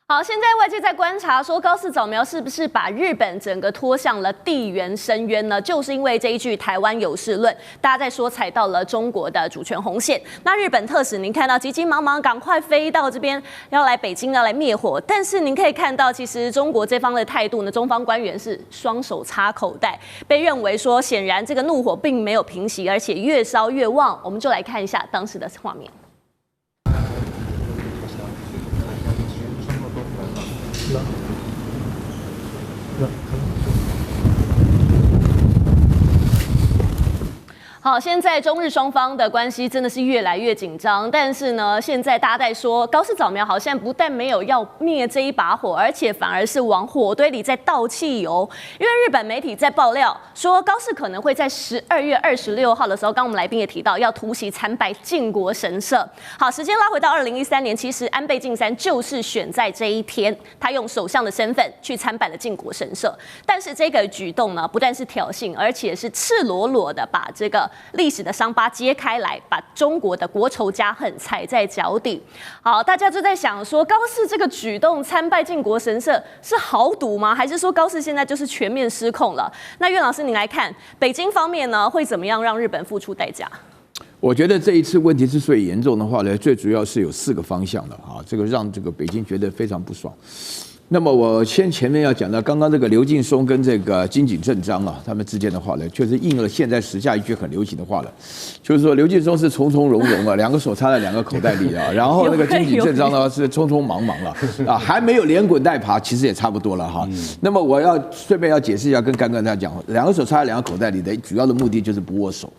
好，现在外界在观察说高市早苗是不是把日本整个拖向了地缘深渊呢？就是因为这一句台湾有事论，大家在说踩到了中国的主权红线。那日本特使您看到急急忙忙赶快飞到这边，要来北京要来灭火，但是您可以看到，其实中国这方的态度呢，中方官员是双手插口袋，被认为说显然这个怒火并没有平息，而且越烧越旺。我们就来看一下当时的画面。好，现在中日双方的关系真的是越来越紧张，但是呢，现在大家在说高市早苗好像不但没有要灭这一把火，而且反而是往火堆里再倒汽油。因为日本媒体在爆料说，高市可能会在12月26号的时候，刚我们来宾也提到要突袭参拜靖国神社。好，时间拉回到2013年，其实安倍晋三就是选在这一天，他用首相的身份去参拜了靖国神社。但是这个举动呢，不但是挑衅，而且是赤裸裸的把这个历史的伤疤揭开来，把中国的国仇家恨踩在脚底。好，大家就在想说，高市这个举动参拜靖国神社是豪赌吗？还是说高市现在就是全面失控了？那苑老师，您来看北京方面呢，会怎么样让日本付出代价？我觉得这一次问题之所以严重的话呢，最主要是有4个方向的啊，这个让这个北京觉得非常不爽。那么我前面要讲到，刚刚这个刘劲松跟这个金井正章啊，他们之间的话呢，确实应了现在时下一句很流行的话了，就是说刘劲松是从容容啊，2个手插在2个口袋里啊，然后那个金井正章呢是匆匆忙忙了啊，还没有连滚带爬，其实也差不多了哈。那么我要顺便要解释一下，跟刚刚大家讲，2个手插在2个口袋里的主要的目的就是不握手。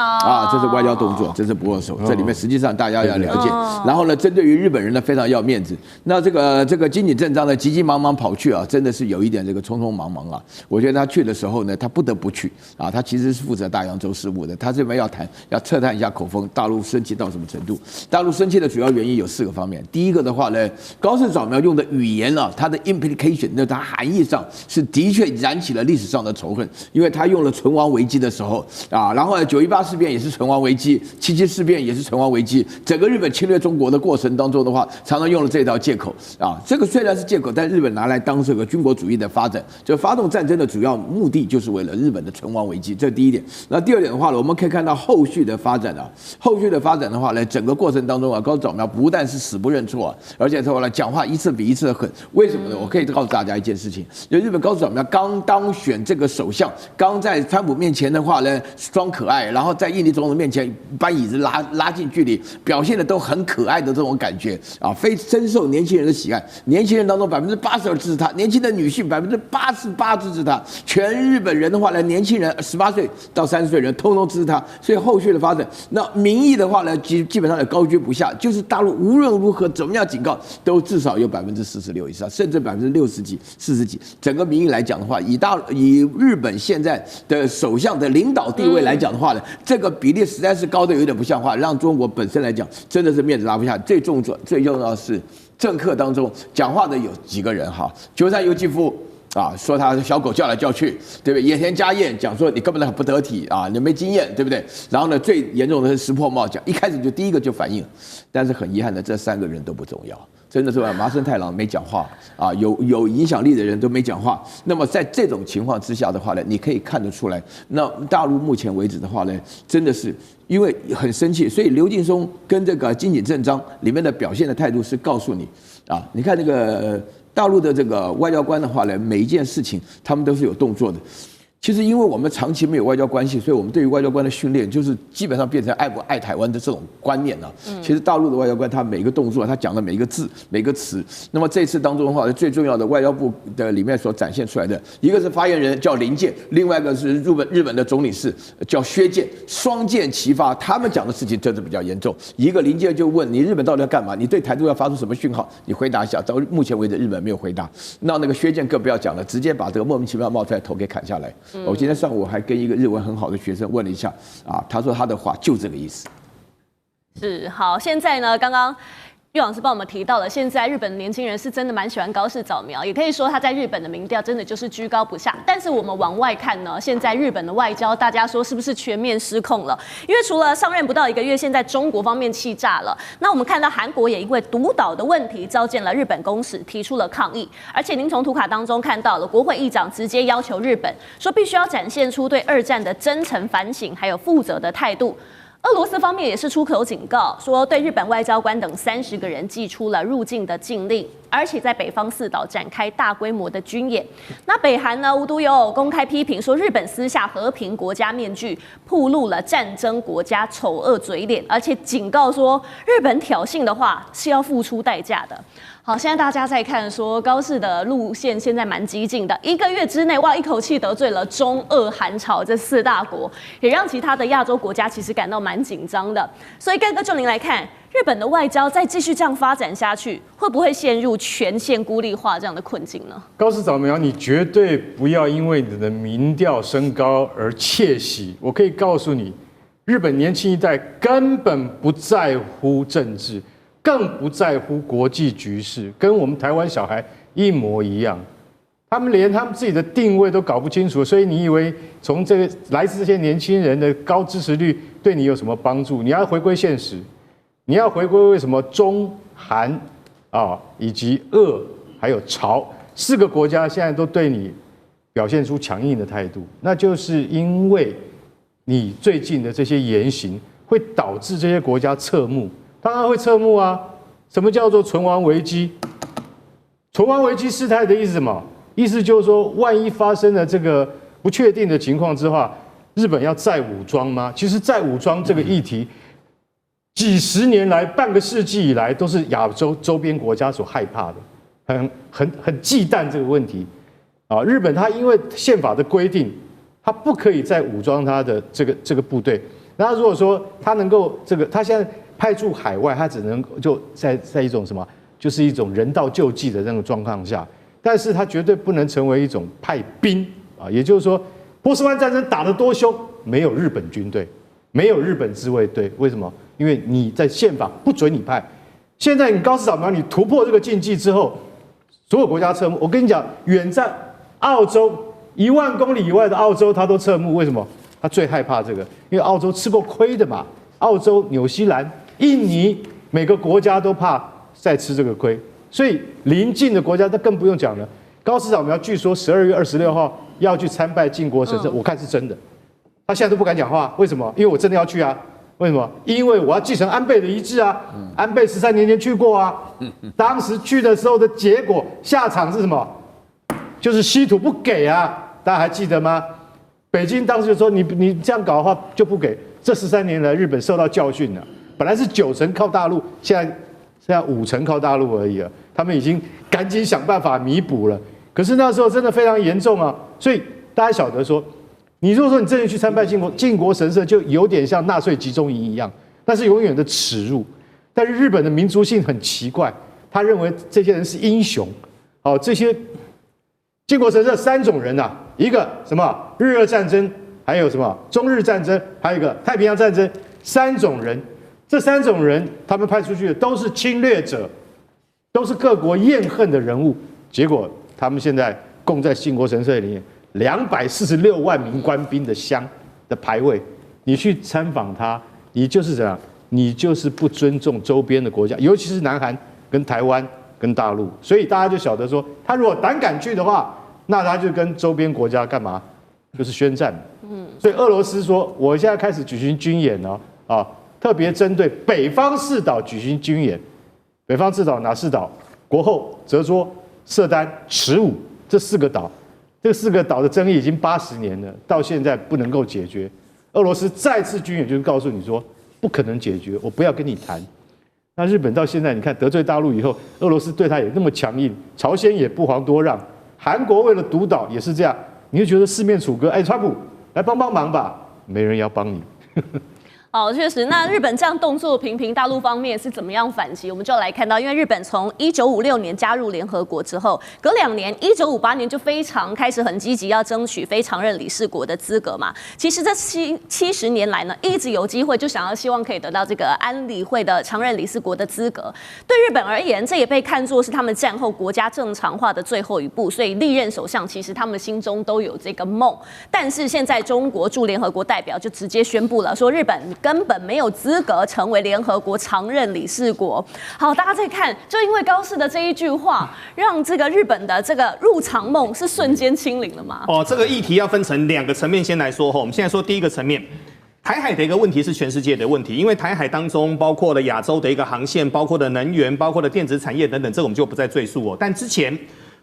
啊，这是外交动作，这是不握手。这里面实际上大家要了解。然后呢，针对于日本人呢，非常要面子。那这个金井正章呢，急急忙忙跑去啊，真的是有一点这个匆匆忙忙啊。我觉得他去的时候呢，他不得不去啊。他其实是负责大洋洲事务的，他这边要测探一下口风，大陆生气到什么程度？大陆生气的主要原因有4个方面。第一个的话呢，高市早苗用的语言啊，它的 implication， 那它含义上是的确燃起了历史上的仇恨，因为他用了唇亡危机的时候啊，然后呢918事变也是唇亡危机，77事变也是唇亡危机。整个日本侵略中国的过程当中的话，常常用了这套借口啊。这个虽然是借口，但日本拿来当这个军国主义的发展，就发动战争的主要目的就是为了日本的唇亡危机。这是第一点。那第二点的话呢，我们可以看到后续的发展啊，后续的发展的话呢，整个过程当中啊，高市早苗不但是死不认错，而且后来讲话一次比一次的狠。为什么呢？我可以告诉大家一件事情，就日本高市早苗刚当选这个首相，刚在川普面前的话呢装可爱，然后在印尼总统面前把椅子拉近距离，表现的都很可爱的这种感觉啊，深受年轻人的喜爱。年轻人当中82%支持他，年轻的女性88%支持他，全日本人的话呢，年轻人18岁到30岁人通通支持他。所以后续的发展，那民意的话呢，基本上也高居不下。就是大陆无论如何怎么样警告，都至少有46%以上，甚至60几、40几。整个民意来讲的话，以日本现在的首相的领导地位来讲的话呢，这个比例实在是高的有点不像话，让中国本身来讲真的是面子拉不下。最重要的是政客当中讲话的有几个人哈，鸠山由纪夫啊，说他小狗叫来叫去，对不对？野田佳彦讲说你根本很不得体啊，你没经验，对不对？然后呢，最严重的是石破茂讲，一开始就第一个就反应了，但是很遗憾的，这3个人都不重要。真的是麻生太郎没讲话啊，有影响力的人都没讲话。那么在这种情况之下的话呢，你可以看得出来，那大陆目前为止的话呢，真的是因为很生气，所以刘劲松跟这个金井正章里面的表现的态度是告诉你啊，你看那个大陆的这个外交官的话呢，每一件事情他们都是有动作的。其实，因为我们长期没有外交关系，所以我们对于外交官的训练，就是基本上变成爱不爱台湾的这种观念了。其实大陆的外交官，他每一个动作，他讲的每一个字、每个词，那么这次当中的话，最重要的外交部的里面所展现出来的，一个是发言人叫林健，另外一个是日本的总理事叫薛健，双剑齐发，他们讲的事情真的比较严重。一个林健就问你日本到底要干嘛？你对台独要发出什么讯号？你回答一下。到目前为止，日本没有回答。那个薛健更不要讲了，直接把这个莫名其妙冒出来头给砍下来。我今天上午还跟一个日文很好的学生问了一下啊，他说他的话就这个意思。是好，现在呢，刚刚岳老师帮我们提到了，现在日本的年轻人是真的蛮喜欢高市早苗，也可以说他在日本的民调真的就是居高不下。但是我们往外看呢，现在日本的外交，大家说是不是全面失控了？因为除了上任不到1个月，现在中国方面气炸了。那我们看到韩国也因为独岛的问题召见了日本公使，提出了抗议。而且您从图卡当中看到了，国会议长直接要求日本说，必须要展现出对2战的真诚反省，还有负责的态度。俄罗斯方面也是出口警告，说对日本外交官等30个人寄出了入境的禁令，而且在北方4岛展开大规模的军演。那北韩呢，无独有偶公开批评说，日本撕下和平国家面具，暴露了战争国家丑恶嘴脸，而且警告说，日本挑衅的话是要付出代价的。好，现在大家在看说高市的路线现在蛮激进的，1个月之内哇，一口气得罪了中俄韩朝这4大国，也让其他的亚洲国家其实感到蛮紧张的。所以，盖哥就您来看，日本的外交再继续这样发展下去，会不会陷入全线孤立化这样的困境呢？高市早苗，你绝对不要因为你的民调升高而窃喜。我可以告诉你，日本年轻一代根本不在乎政治。更不在乎国际局势，跟我们台湾小孩一模一样。他们连他们自己的定位都搞不清楚，所以你以为从这个来自这些年轻人的高支持率对你有什么帮助？你要回归现实，你要回归为什么中韩以及俄还有朝4个国家现在都对你表现出强硬的态度，那就是因为你最近的这些言行会导致这些国家侧目。当然会侧目啊！什么叫做存亡危机？存亡危机事态的意思是什么？意思就是说，万一发生了这个不确定的情况之下，日本要再武装吗？其实再武装这个议题，几十年来、半个世纪以来，都是亚洲周边国家所害怕的，很忌惮这个问题。日本它因为宪法的规定，它不可以再武装它的这个部队。那如果说它能够它现在派驻海外，它只能就在一种什么，就是一种人道救济的那种状况下，但是它绝对不能成为一种派兵也就是说，波斯湾战争打得多凶，没有日本军队，没有日本自卫队，为什么？因为你在宪法不准你派。现在你高市早苗，你突破这个禁忌之后，所有国家侧目。我跟你讲，远在澳洲1万公里以外的澳洲，他都侧目，为什么？他最害怕这个，因为澳洲吃过亏的嘛。澳洲、纽西兰、印尼，每个国家都怕再吃这个亏，所以邻近的国家那更不用讲了。高市早苗据说12月26号要去参拜靖国神社，我看是真的。他现在都不敢讲话，为什么？因为我真的要去啊。为什么？因为我要继承安倍的遗志啊。安倍13年前去过啊，当时去的时候的结果下场是什么？就是稀土不给啊，大家还记得吗？北京当时就说你这样搞的话就不给。这13年来，日本受到教训了。本来是9成靠大陆，现在5成靠大陆而已了。他们已经赶紧想办法弥补了。可是那时候真的非常严重啊！所以大家晓得说，你如果说你真的去参拜靖国神社，就有点像纳粹集中营一样，那是永远的耻辱。但是日本的民族性很奇怪，他认为这些人是英雄。这些靖国神社3种人啊，一个什么日俄战争。还有什么中日战争，还有一个太平洋战争，3种人，这3种人他们派出去的都是侵略者，都是各国厌恨的人物。结果他们现在供在靖国神社里面246万名官兵的香的牌位，你去参访他，你就是怎样？你就是不尊重周边的国家，尤其是南韩跟台湾跟大陆。所以大家就晓得说，他如果胆敢去的话，那他就跟周边国家干嘛？就是宣战。所以俄罗斯说，我现在开始举行军演了特别针对北方4岛举行军演。北方4岛哪4岛？国后、泽捉、色丹、池武这4个岛，这4个岛的争议已经80年了，到现在不能够解决。俄罗斯再次军演就是告诉你说，不可能解决，我不要跟你谈。那日本到现在，你看得罪大陆以后，俄罗斯对他也那么强硬，朝鲜也不遑多让，韩国为了独岛也是这样，你就觉得四面楚歌，川普来帮忙吧，没人要帮你。哦，确实，那日本这样动作频频，大陆方面是怎么样反击？我们就来看到，因为日本从1956年加入联合国之后，隔2年，1958年就非常开始很积极要争取非常任理事国的资格嘛。其实这70年来呢，一直有机会就想要希望可以得到这个安理会的常任理事国的资格。对日本而言，这也被看作是他们战后国家正常化的最后一步，所以历任首相其实他们心中都有这个梦。但是现在中国驻联合国代表就直接宣布了，说日本根本没有资格成为联合国常任理事国。好，大家再看，就因为高市的这一句话，让这个日本的这个入常梦是瞬间清零了吗？哦，这个议题要分成2个层面先来说哈。我们现在说第一个层面，台海的一个问题是全世界的问题，因为台海当中包括了亚洲的一个航线，包括了能源，包括了电子产业等等，这个我们就不再赘述哦。但之前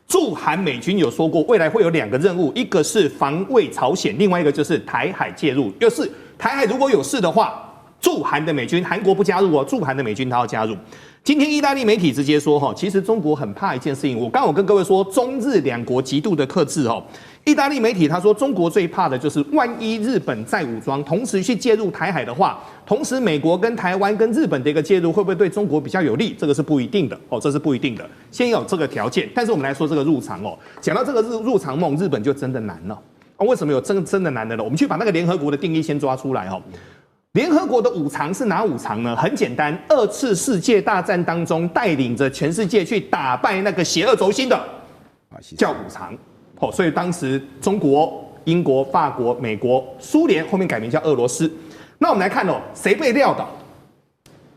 驻韩美军有说过，未来会有2个任务，一个是防卫朝鲜，另外一个就是台海介入。就是台海如果有事的话，驻韩的美军，韩国不加入哦，驻韩的美军他要加入。今天意大利媒体直接说哈，其实中国很怕一件事情。我刚刚有跟各位说，中日2国极度的克制哦。意大利媒体他说，中国最怕的就是万一日本再武装，同时去介入台海的话，同时美国跟台湾跟日本的一个介入，会不会对中国比较有利？这个是不一定的哦，这是不一定的。先有这个条件，但是我们来说这个入常哦，讲到这个入常梦，日本就真的难了。为什么有真的难的呢？我们去把那个联合国的定义先抓出来哦。联合国的5常是哪5常呢？很简单，2次世界大战当中带领着全世界去打败那个邪恶轴心的，叫5常。哦，所以当时中国、英国、法国、美国、苏联后面改名叫俄罗斯。那我们来看哦，谁被撂倒？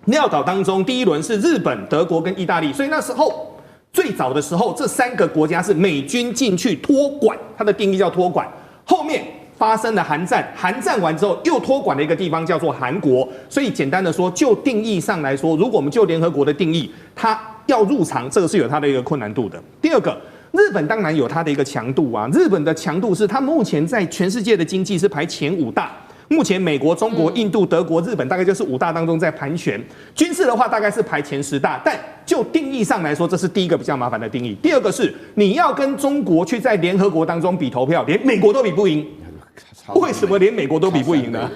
撂倒当中，第一轮是日本、德国跟意大利。所以那时候最早的时候，这3个国家是美军进去托管，它的定义叫托管。后面发生了韩战，韩战完之后又托管的一个地方叫做韩国，所以简单的说，就定义上来说，如果我们就联合国的定义，它要入常，这个是有它的一个困难度的。第二个，日本当然有它的一个强度啊，日本的强度是它目前在全世界的经济是排前5大。目前美国、中国、印度、德国、日本大概就是5大当中在盘旋，军事的话大概是排前10大，但就定义上来说，这是第一个比较麻烦的定义。第二个是你要跟中国去在联合国当中比投票，连美国都比不赢。为什么连美国都比不赢呢？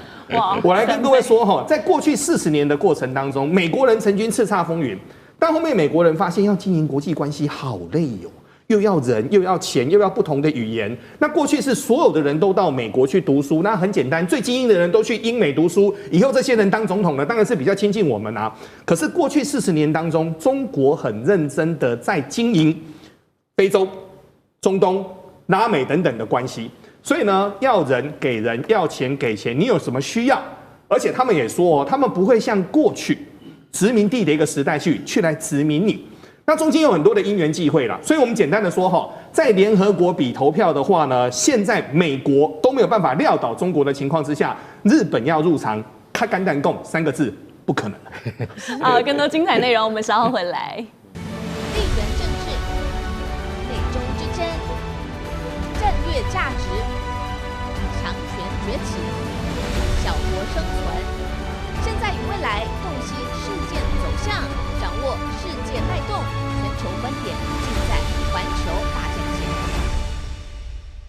我来跟各位说哈，在过去40年的过程当中，美国人曾经叱咤风云，但后面美国人发现要经营国际关系好累哟。又要人，又要钱，又要不同的语言。那过去是所有的人都到美国去读书，那很简单，最精英的人都去英美读书，以后这些人当总统了，当然是比较亲近我们啊。可是过去40年当中，中国很认真的在经营非洲、中东、拉美等等的关系。所以呢，要人给人，要钱给钱，你有什么需要？而且他们也说哦，他们不会像过去殖民地的一个时代去来殖民你。那中间有很多的因缘际会啦，所以我们简单的说哈，在联合国比投票的话呢，现在美国都没有办法撂倒中国的情况之下，日本要入常，看肝胆共3个字，不可能。好，更多精彩内容我们稍后回来。地缘政治、美中之争、战略价值、强权崛起、小国生存，现在与未来洞悉事件走向，掌握世界脉动，全球观点尽在